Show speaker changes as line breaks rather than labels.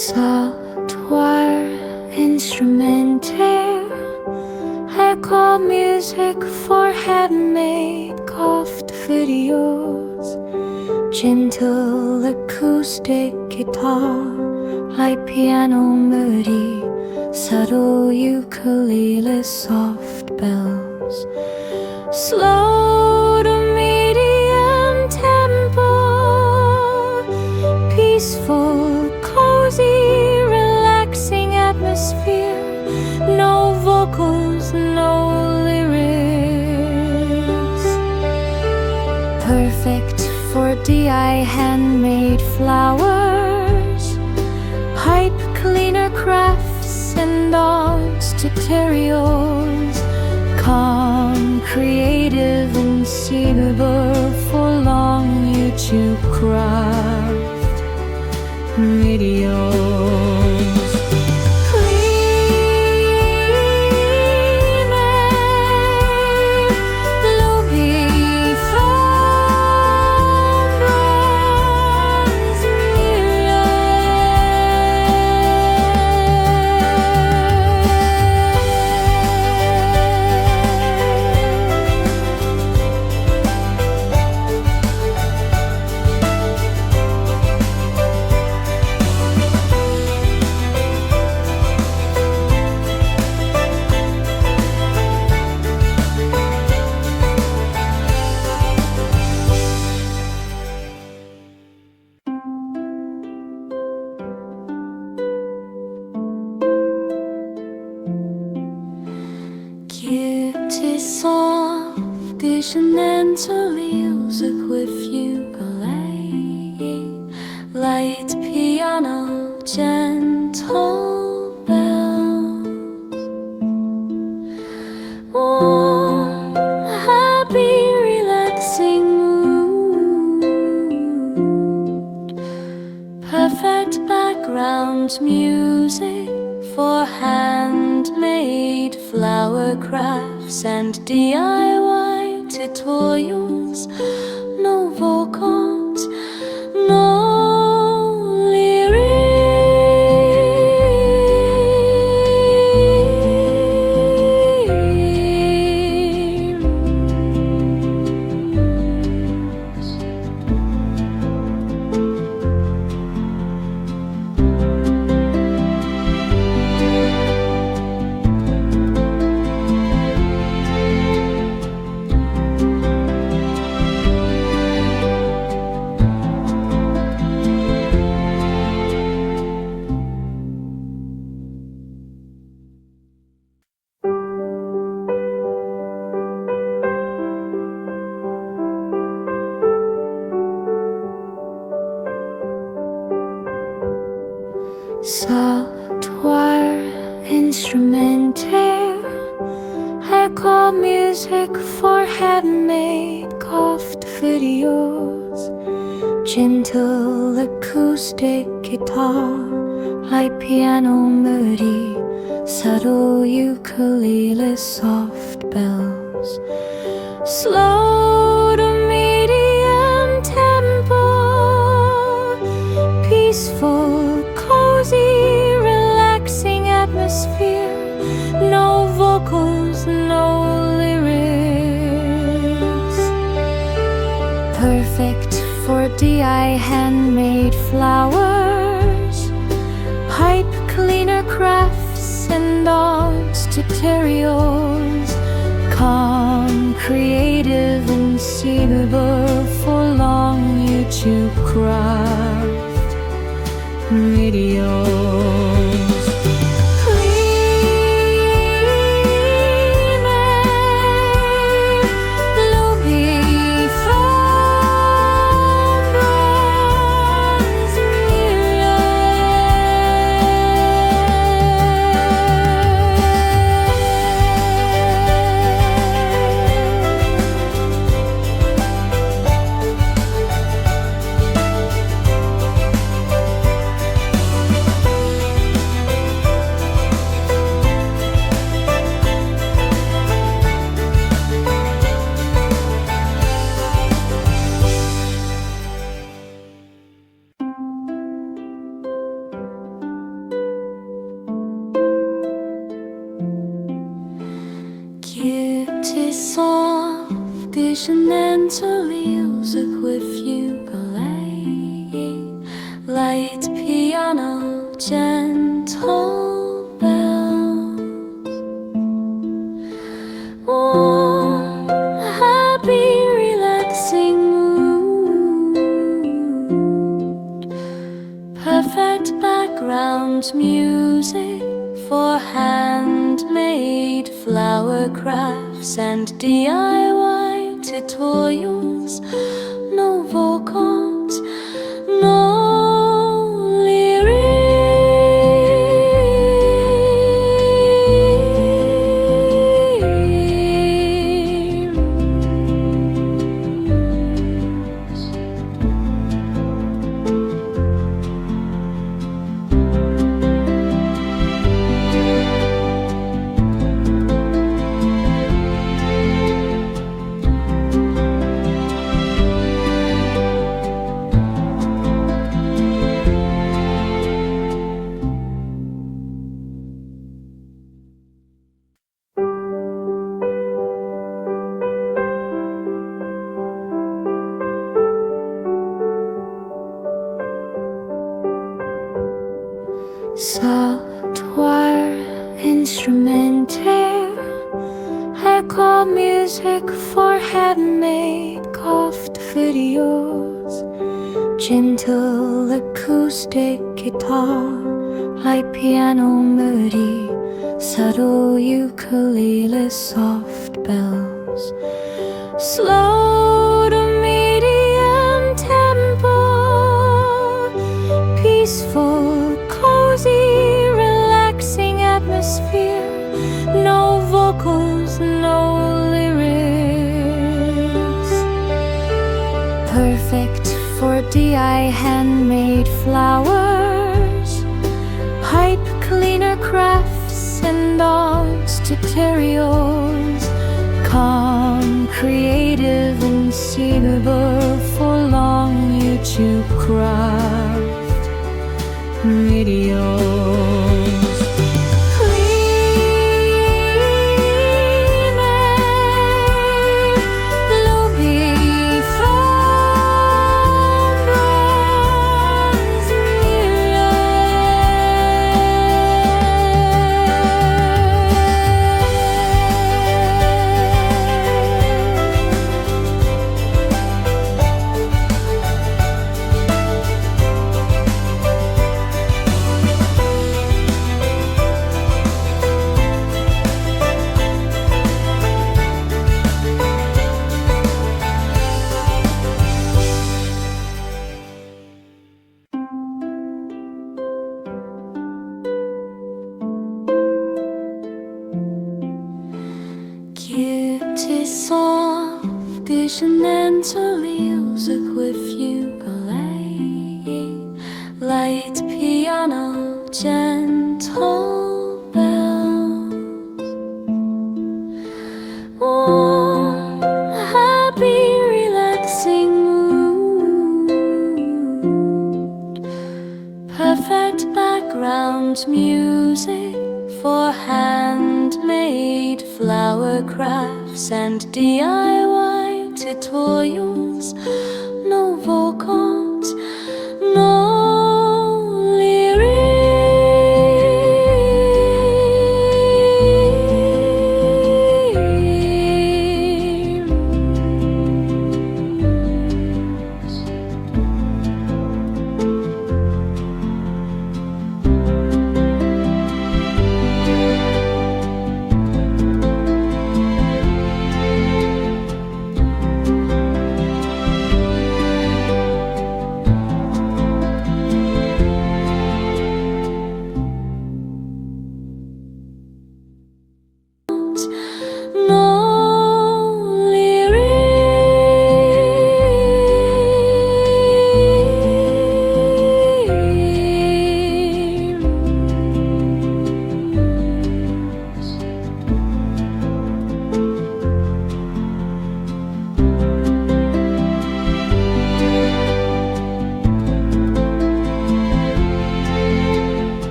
Soft wire instrumental, décor music for handmade craft videos, gentle acoustic guitar, light piano moody, subtle ukulele, soft bells, slow to medium tempo, peaceful, cozy, relaxing atmosphere, no vocals, no lyrics, perfect for DIY handmade flowers, pipe cleaner crafts and arts tutorials, calm, creative and suitable for long YouTube craft videos. Soft gentle music with ukulele, light piano, gentle bells, warm, happy, relaxing mood, perfect background music for handmade flower crafts and DIY tutorials, no vocals, no soft wire instrumental, décor music for handmade craft videos, gentle acoustic guitar, light piano moody, subtle ukulele, soft bells, slow to medium tempo, peaceful, cozy, relaxing atmosphere, no vocals, no lyrics, perfect for DIY handmade flowers, pipe cleaner crafts and arts tutorials, calm, creative and suitable for long YouTube craft videos. des Chenille with ukulele, light piano, gentle bells, warm, happy, relaxing mood, perfect background music for handmade flower crafts and DIY tutorials. No vocals, no soft wire instrumentaire, décor music for handmade craft videos, gentle acoustic guitar, light piano moody, subtle ukulele, soft bells, slow to medium tempo, peaceful, cozy, relaxing atmosphere. No vocals, no lyrics. Perfect for DIY handmade flowers, pipe cleaner crafts and arts tutorials. Calm, creative and suitable for long YouTube craft videos. Cute soft des Chenille with ukulele, light piano, gentle bells, warm, happy, relaxing mood, perfect background music for handmade flower crafts and DIY tutorials.